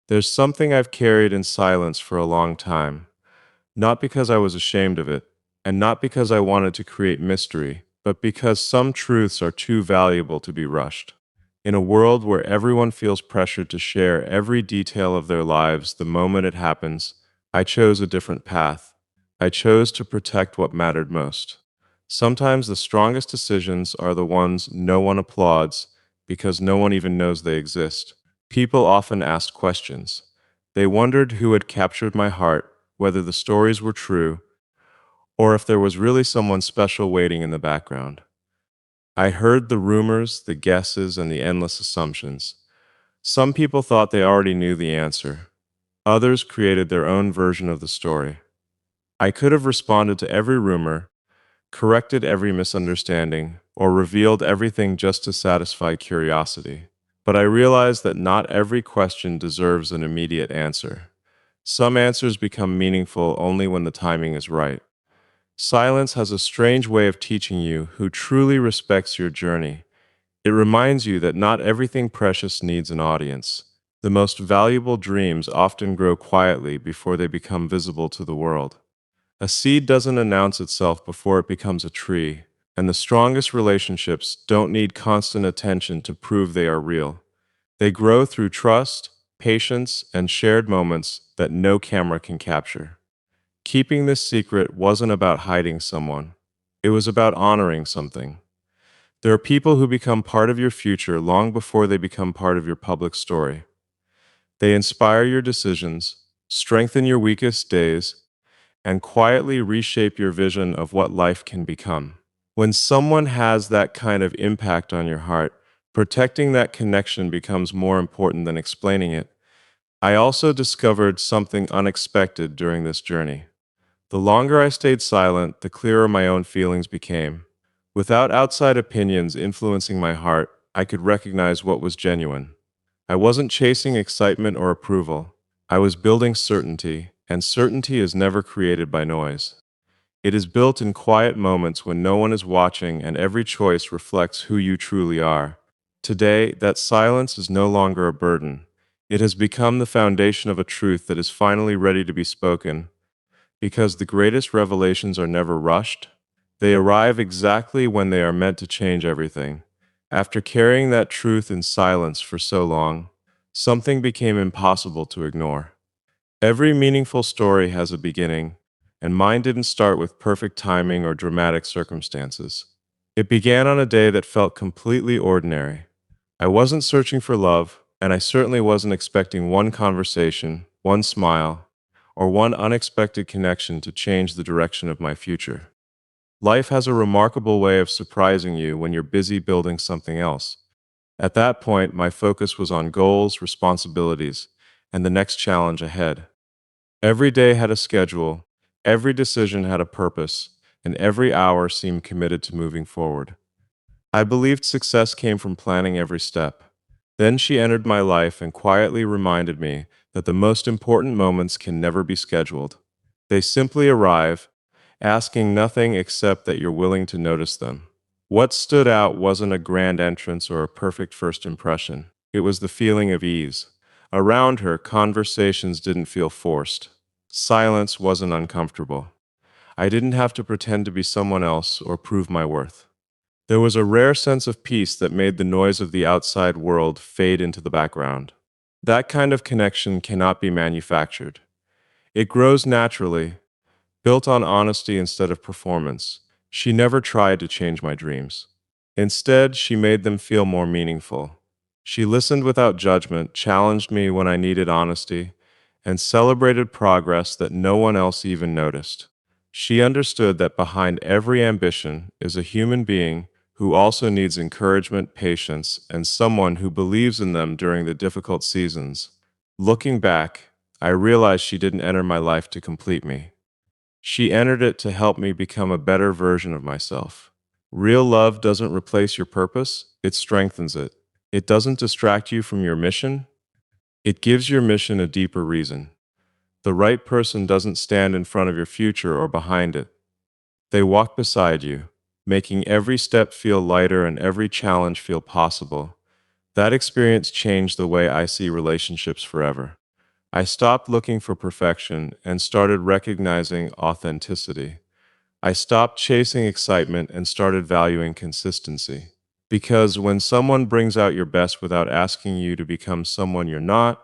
There's something I've carried in silence for a long time, not because I was ashamed of it, and not because I wanted to create mystery, but because some truths are too valuable to be rushed. In a world where everyone feels pressured to share every detail of their lives the moment it happens, I chose a different path. I chose to protect what mattered most. Sometimes the strongest decisions are the ones no one applauds because no one even knows they exist. People often ask questions. They wondered who had captured my heart, whether the stories were true, or if there was really someone special waiting in the background. I heard the rumors, the guesses, and the endless assumptions. Some people thought they already knew the answer. Others created their own version of the story. I could have responded to every rumor, corrected every misunderstanding, or revealed everything just to satisfy curiosity. But I realized that not every question deserves an immediate answer. Some answers become meaningful only when the timing is right. Silence has a strange way of teaching you who truly respects your journey. It reminds you that not everything precious needs an audience. The most valuable dreams often grow quietly before they become visible to the world. A seed doesn't announce itself before it becomes a tree, and the strongest relationships don't need constant attention to prove they are real. They grow through trust, patience, and shared moments that no camera can capture. Keeping this secret wasn't about hiding someone. It was about honoring something. There are people who become part of your future long before they become part of your public story. They inspire your decisions, strengthen your weakest days, and quietly reshape your vision of what life can become. When someone has that kind of impact on your heart, protecting that connection becomes more important than explaining it. I also discovered something unexpected during this journey. The longer I stayed silent, the clearer my own feelings became. Without outside opinions influencing my heart, I could recognize what was genuine. I wasn't chasing excitement or approval. I was building certainty, and certainty is never created by noise. It is built in quiet moments when no one is watching and every choice reflects who you truly are. Today, that silence is no longer a burden. It has become the foundation of a truth that is finally ready to be spoken. Because the greatest revelations are never rushed, they arrive exactly when they are meant to change everything. After carrying that truth in silence for so long, something became impossible to ignore. Every meaningful story has a beginning, and mine didn't start with perfect timing or dramatic circumstances. It began on a day that felt completely ordinary. I wasn't searching for love, and I certainly wasn't expecting one conversation, one smile, or one unexpected connection to change the direction of my future. Life has a remarkable way of surprising you when you're busy building something else. At that point, my focus was on goals, responsibilities, and the next challenge ahead. Every day had a schedule, every decision had a purpose, and every hour seemed committed to moving forward. I believed success came from planning every step. Then she entered my life and quietly reminded me that the most important moments can never be scheduled. They simply arrive, asking nothing except that you're willing to notice them. What stood out wasn't a grand entrance or a perfect first impression. It was the feeling of ease. Around her, conversations didn't feel forced. Silence wasn't uncomfortable. I didn't have to pretend to be someone else or prove my worth. There was a rare sense of peace that made the noise of the outside world fade into the background. That kind of connection cannot be manufactured. It grows naturally, built on honesty instead of performance. She never tried to change my dreams. Instead, she made them feel more meaningful. She listened without judgment, challenged me when I needed honesty, and celebrated progress that no one else even noticed. She understood that behind every ambition is a human being who also needs encouragement, patience, and someone who believes in them during the difficult seasons. Looking back, I realized she didn't enter my life to complete me. She entered it to help me become a better version of myself. Real love doesn't replace your purpose, it strengthens it. It doesn't distract you from your mission, it gives your mission a deeper reason. The right person doesn't stand in front of your future or behind it. They walk beside you, making every step feel lighter and every challenge feel possible. That experience changed the way I see relationships forever. I stopped looking for perfection and started recognizing authenticity. I stopped chasing excitement and started valuing consistency. Because when someone brings out your best without asking you to become someone you're not,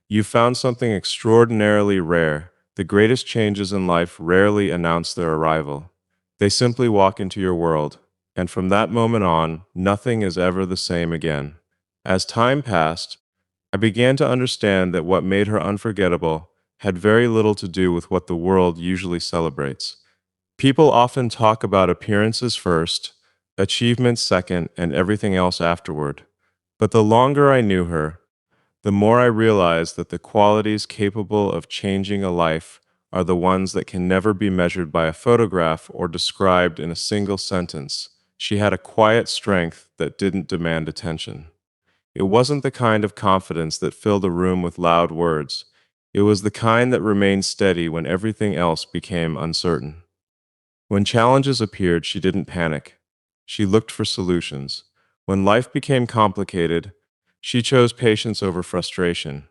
you found something extraordinarily rare. The greatest changes in life rarely announce their arrival. They simply walk into your world, and from that moment on, nothing is ever the same again. As time passed, I began to understand that what made her unforgettable had very little to do with what the world usually celebrates. People often talk about appearances first, achievements second, and everything else afterward. But the longer I knew her, the more I realized that the qualities capable of changing a life are the ones that can never be measured by a photograph or described in a single sentence. She had a quiet strength that didn't demand attention. It wasn't the kind of confidence that filled a room with loud words. It was the kind that remained steady when everything else became uncertain. When challenges appeared, she didn't panic. She looked for solutions. When life became complicated, she chose patience over frustration.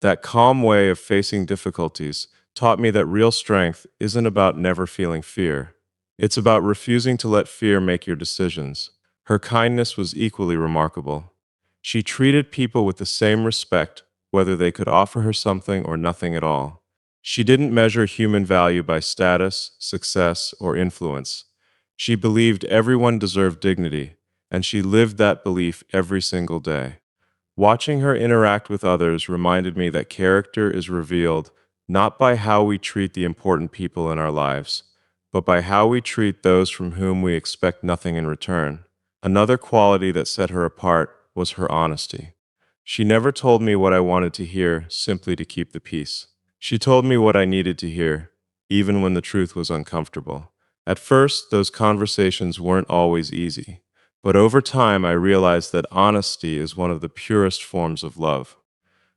That calm way of facing difficulties taught me that real strength isn't about never feeling fear. It's about refusing to let fear make your decisions. Her kindness was equally remarkable. She treated people with the same respect, whether they could offer her something or nothing at all. She didn't measure human value by status, success, or influence. She believed everyone deserved dignity, and she lived that belief every single day. Watching her interact with others reminded me that character is revealed not by how we treat the important people in our lives, but by how we treat those from whom we expect nothing in return. Another quality that set her apart was her honesty. She never told me what I wanted to hear simply to keep the peace. She told me what I needed to hear, even when the truth was uncomfortable. At first, those conversations weren't always easy. But over time, I realized that honesty is one of the purest forms of love.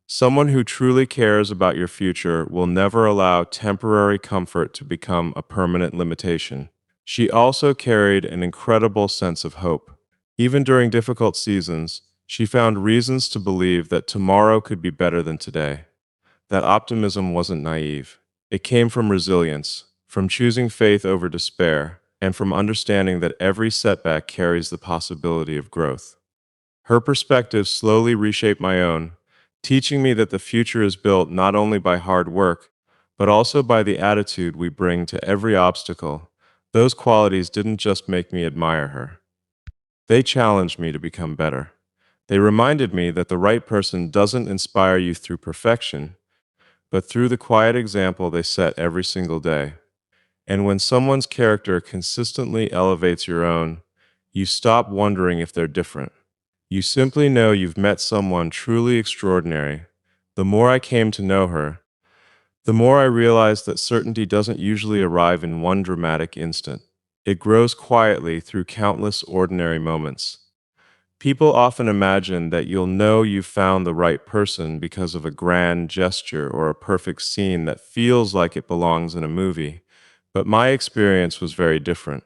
Someone who truly cares about your future will never allow temporary comfort to become a permanent limitation. She also carried an incredible sense of hope. Even during difficult seasons, she found reasons to believe that tomorrow could be better than today. That optimism wasn't naive. It came from resilience, from choosing faith over despair, and from understanding that every setback carries the possibility of growth. Her perspective slowly reshaped my own, teaching me that the future is built not only by hard work, but also by the attitude we bring to every obstacle. Those qualities didn't just make me admire her, they challenged me to become better. They reminded me that the right person doesn't inspire you through perfection, but through the quiet example they set every single day. And when someone's character consistently elevates your own, you stop wondering if they're different. You simply know you've met someone truly extraordinary. The more I came to know her, the more I realized that certainty doesn't usually arrive in one dramatic instant. It grows quietly through countless ordinary moments. People often imagine that you'll know you've found the right person because of a grand gesture or a perfect scene that feels like it belongs in a movie. But my experience was very different.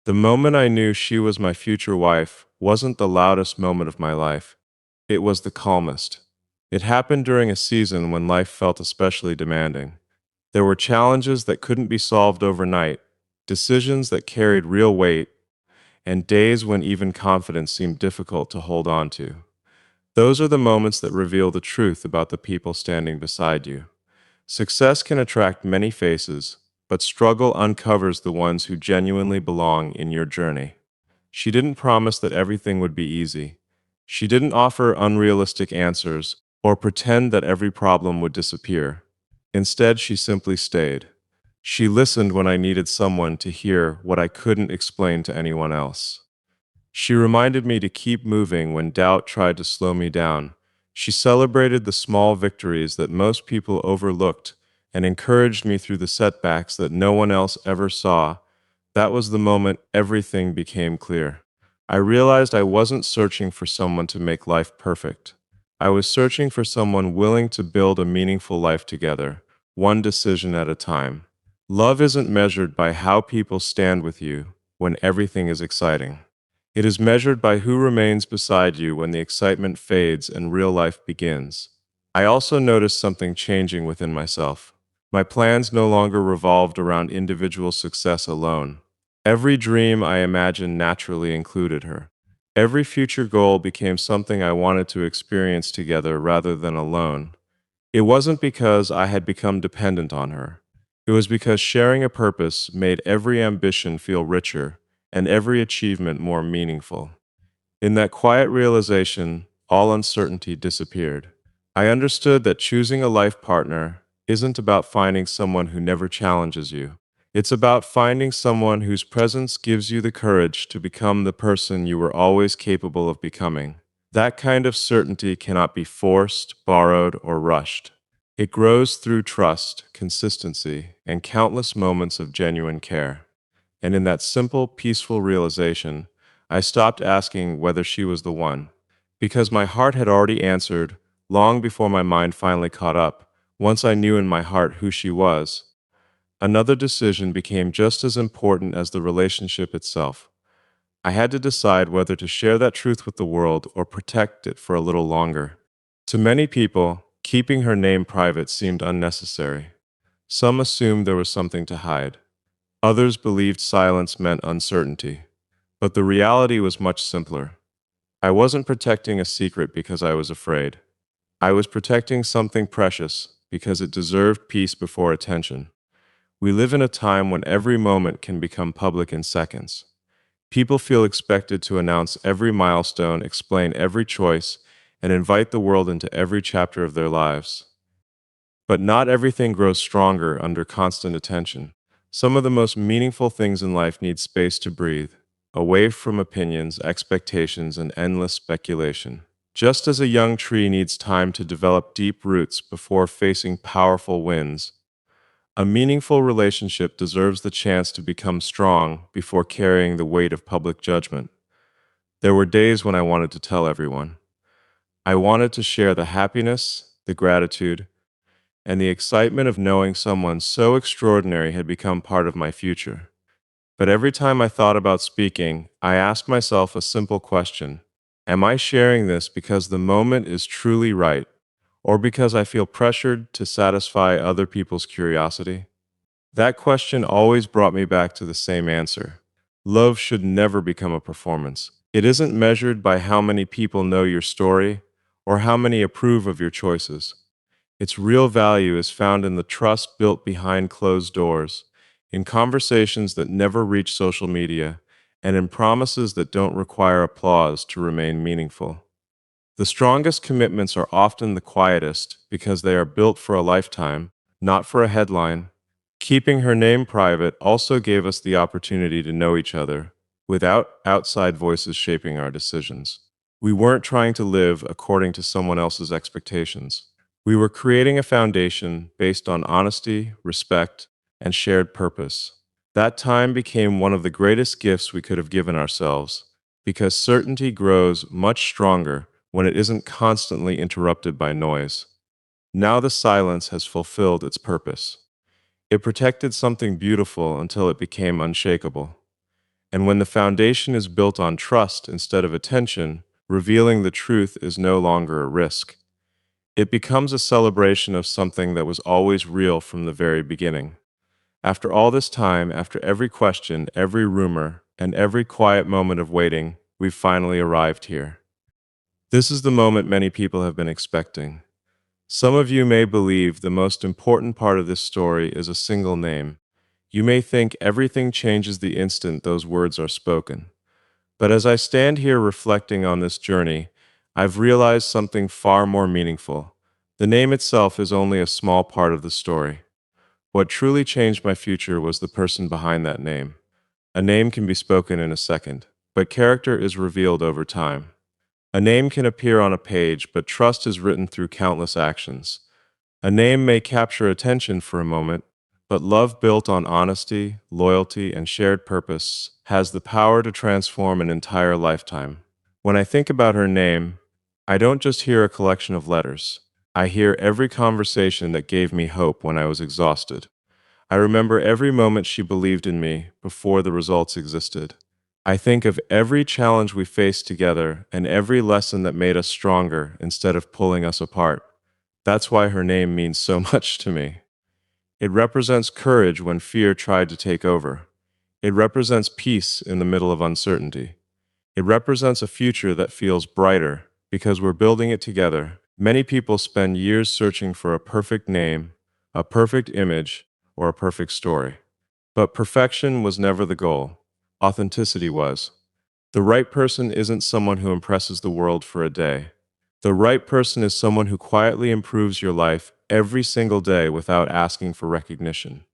The moment I knew she was my future wife wasn't the loudest moment of my life. It was the calmest. It happened during a season when life felt especially demanding. There were challenges that couldn't be solved overnight, decisions that carried real weight, and days when even confidence seemed difficult to hold on to. Those are the moments that reveal the truth about the people standing beside you. Success can attract many faces, but struggle uncovers the ones who genuinely belong in your journey. She didn't promise that everything would be easy. She didn't offer unrealistic answers or pretend that every problem would disappear. Instead, she simply stayed. She listened when I needed someone to hear what I couldn't explain to anyone else. She reminded me to keep moving when doubt tried to slow me down. She celebrated the small victories that most people overlooked and encouraged me through the setbacks that no one else ever saw. That was the moment everything became clear. I realized I wasn't searching for someone to make life perfect. I was searching for someone willing to build a meaningful life together, one decision at a time. Love isn't measured by how people stand with you when everything is exciting. It is measured by who remains beside you when the excitement fades and real life begins. I also noticed something changing within myself. My plans no longer revolved around individual success alone. Every dream I imagined naturally included her. Every future goal became something I wanted to experience together rather than alone. It wasn't because I had become dependent on her. It was because sharing a purpose made every ambition feel richer and every achievement more meaningful. In that quiet realization, all uncertainty disappeared. I understood that choosing a life partner isn't about finding someone who never challenges you. It's about finding someone whose presence gives you the courage to become the person you were always capable of becoming. That kind of certainty cannot be forced, borrowed, or rushed. It grows through trust, consistency, and countless moments of genuine care. And in that simple, peaceful realization, I stopped asking whether she was the one, because my heart had already answered long before my mind finally caught up. Once I knew in my heart who she was, another decision became just as important as the relationship itself. I had to decide whether to share that truth with the world or protect it for a little longer. To many people, keeping her name private seemed unnecessary. Some assumed there was something to hide. Others believed silence meant uncertainty. But the reality was much simpler. I wasn't protecting a secret because I was afraid. I was protecting something precious because it deserved peace before attention. We live in a time when every moment can become public in seconds. People feel expected to announce every milestone, explain every choice, and invite the world into every chapter of their lives. But not everything grows stronger under constant attention. Some of the most meaningful things in life need space to breathe, away from opinions, expectations, and endless speculation. Just as a young tree needs time to develop deep roots before facing powerful winds, a meaningful relationship deserves the chance to become strong before carrying the weight of public judgment. There were days when I wanted to tell everyone. I wanted to share the happiness, the gratitude, and the excitement of knowing someone so extraordinary had become part of my future. But every time I thought about speaking, I asked myself a simple question. Am I sharing this because the moment is truly right, or because I feel pressured to satisfy other people's curiosity? That question always brought me back to the same answer. Love should never become a performance. It isn't measured by how many people know your story or how many approve of your choices. Its real value is found in the trust built behind closed doors, in conversations that never reach social media, and in promises that don't require applause to remain meaningful. The strongest commitments are often the quietest because they are built for a lifetime, not for a headline. Keeping her name private also gave us the opportunity to know each other without outside voices shaping our decisions. We weren't trying to live according to someone else's expectations. We were creating a foundation based on honesty, respect, and shared purpose. That time became one of the greatest gifts we could have given ourselves, because certainty grows much stronger when it isn't constantly interrupted by noise. Now the silence has fulfilled its purpose. It protected something beautiful until it became unshakable. And when the foundation is built on trust instead of attention, revealing the truth is no longer a risk. It becomes a celebration of something that was always real from the very beginning. After all this time, after every question, every rumor, and every quiet moment of waiting, we've finally arrived here. This is the moment many people have been expecting. Some of you may believe the most important part of this story is a single name. You may think everything changes the instant those words are spoken. But as I stand here reflecting on this journey, I've realized something far more meaningful. The name itself is only a small part of the story. What truly changed my future was the person behind that name. A name can be spoken in a second, but character is revealed over time. A name can appear on a page, but trust is written through countless actions. A name may capture attention for a moment, but love built on honesty, loyalty, and shared purpose has the power to transform an entire lifetime. When I think about her name, I don't just hear a collection of letters. I hear every conversation that gave me hope when I was exhausted. I remember every moment she believed in me before the results existed. I think of every challenge we faced together and every lesson that made us stronger instead of pulling us apart. That's why her name means so much to me. It represents courage when fear tried to take over. It represents peace in the middle of uncertainty. It represents a future that feels brighter because we're building it together. Many people spend years searching for a perfect name, a perfect image, or a perfect story. But perfection was never the goal. Authenticity was. The right person isn't someone who impresses the world for a day. The right person is someone who quietly improves your life every single day without asking for recognition.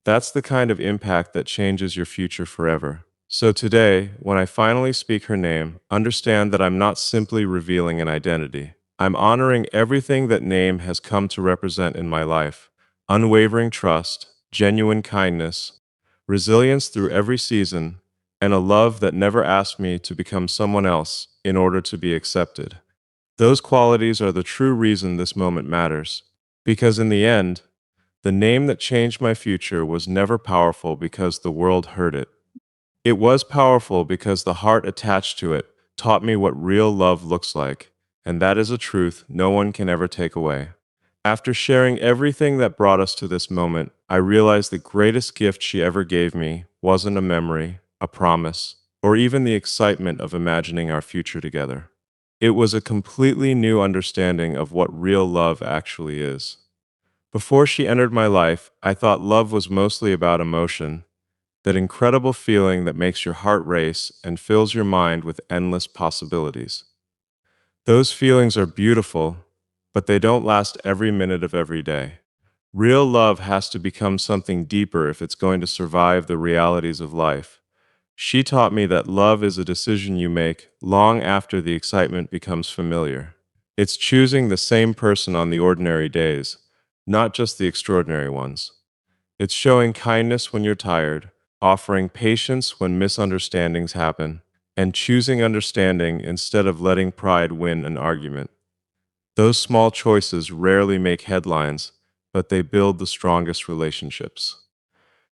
That's the kind of impact that changes your future forever. So today, when I finally speak her name, understand that I'm not simply revealing an identity. I'm honoring everything that name has come to represent in my life. Unwavering trust, genuine kindness, resilience through every season, and a love that never asked me to become someone else in order to be accepted. Those qualities are the true reason this moment matters. Because in the end, the name that changed my future was never powerful because the world heard it. It was powerful because the heart attached to it taught me what real love looks like, and that is a truth no one can ever take away. After sharing everything that brought us to this moment, I realized the greatest gift she ever gave me wasn't a memory, a promise, or even the excitement of imagining our future together. It was a completely new understanding of what real love actually is. Before she entered my life, I thought love was mostly about emotion, that incredible feeling that makes your heart race and fills your mind with endless possibilities. Those feelings are beautiful, but they don't last every minute of every day. Real love has to become something deeper if it's going to survive the realities of life. She taught me that love is a decision you make long after the excitement becomes familiar. It's choosing the same person on the ordinary days, not just the extraordinary ones. It's showing kindness when you're tired, offering patience when misunderstandings happen, and choosing understanding instead of letting pride win an argument. Those small choices rarely make headlines, but they build the strongest relationships.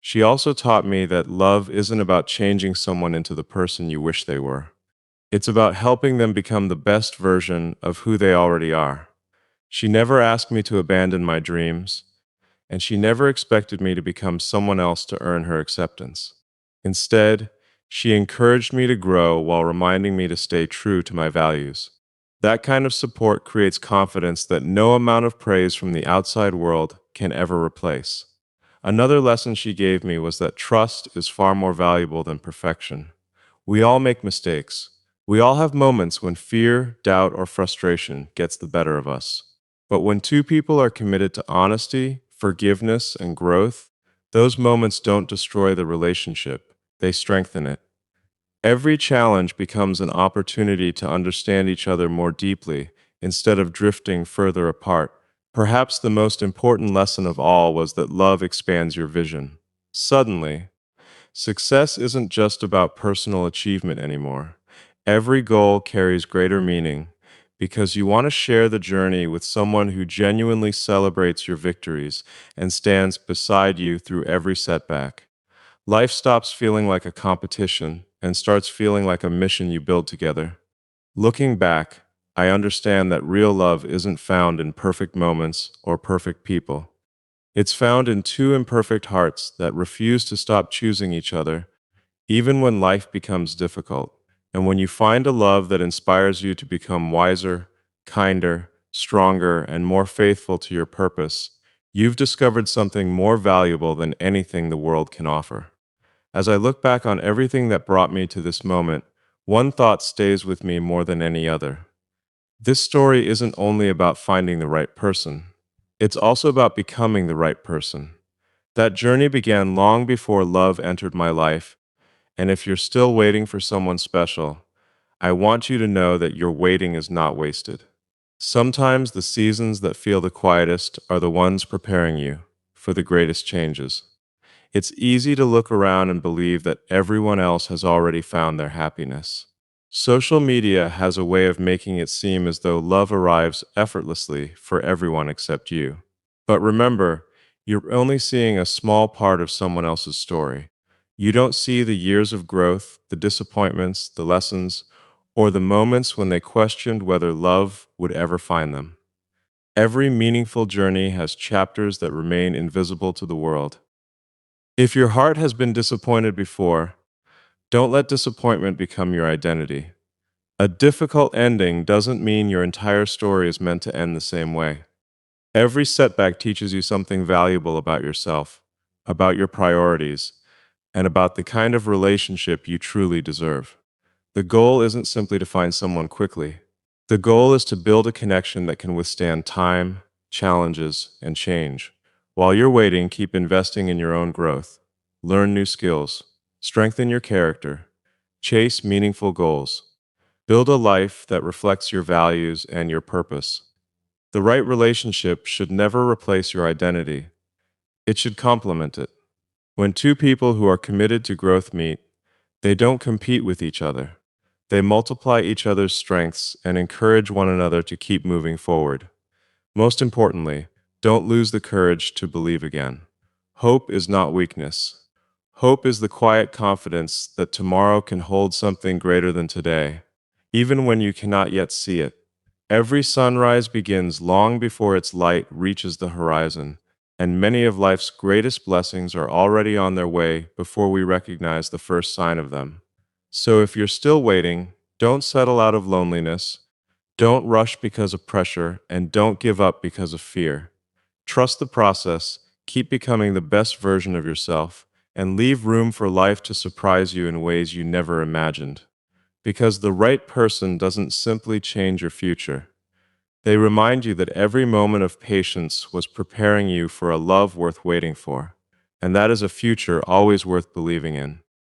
She also taught me that love isn't about changing someone into the person you wish they were. It's about helping them become the best version of who they already are. She never asked me to abandon my dreams, and she never expected me to become someone else to earn her acceptance. Instead, she encouraged me to grow while reminding me to stay true to my values. That kind of support creates confidence that no amount of praise from the outside world can ever replace. Another lesson she gave me was that trust is far more valuable than perfection. We all make mistakes. We all have moments when fear, doubt, or frustration gets the better of us. But when two people are committed to honesty, forgiveness, and growth, those moments don't destroy the relationship, they strengthen it. Every challenge becomes an opportunity to understand each other more deeply instead of drifting further apart. Perhaps the most important lesson of all was that love expands your vision. Suddenly, success isn't just about personal achievement anymore. Every goal carries greater meaning because you want to share the journey with someone who genuinely celebrates your victories and stands beside you through every setback. Life stops feeling like a competition and starts feeling like a mission you build together. Looking back, I understand that real love isn't found in perfect moments or perfect people. It's found in two imperfect hearts that refuse to stop choosing each other, even when life becomes difficult. And when you find a love that inspires you to become wiser, kinder, stronger, and more faithful to your purpose, you've discovered something more valuable than anything the world can offer. As I look back on everything that brought me to this moment, one thought stays with me more than any other. This story isn't only about finding the right person, it's also about becoming the right person. That journey began long before love entered my life, and if you're still waiting for someone special, I want you to know that your waiting is not wasted. Sometimes the seasons that feel the quietest are the ones preparing you for the greatest changes. It's easy to look around and believe that everyone else has already found their happiness. Social media has a way of making it seem as though love arrives effortlessly for everyone except you. But remember, you're only seeing a small part of someone else's story. You don't see the years of growth, the disappointments, the lessons, or the moments when they questioned whether love would ever find them. Every meaningful journey has chapters that remain invisible to the world. If your heart has been disappointed before, don't let disappointment become your identity. A difficult ending doesn't mean your entire story is meant to end the same way. Every setback teaches you something valuable about yourself, about your priorities, and about the kind of relationship you truly deserve. The goal isn't simply to find someone quickly. The goal is to build a connection that can withstand time, challenges, and change. While you're waiting, keep investing in your own growth. Learn new skills. Strengthen your character. Chase meaningful goals. Build a life that reflects your values and your purpose. The right relationship should never replace your identity. It should complement it. When two people who are committed to growth meet, they don't compete with each other. They multiply each other's strengths and encourage one another to keep moving forward. Most importantly, don't lose the courage to believe again. Hope is not weakness. Hope is the quiet confidence that tomorrow can hold something greater than today, even when you cannot yet see it. Every sunrise begins long before its light reaches the horizon, and many of life's greatest blessings are already on their way before we recognize the first sign of them. So if you're still waiting, don't settle out of loneliness, don't rush because of pressure, and don't give up because of fear. Trust the process, keep becoming the best version of yourself, and leave room for life to surprise you in ways you never imagined. Because the right person doesn't simply change your future. They remind you that every moment of patience was preparing you for a love worth waiting for, and that is a future always worth believing in.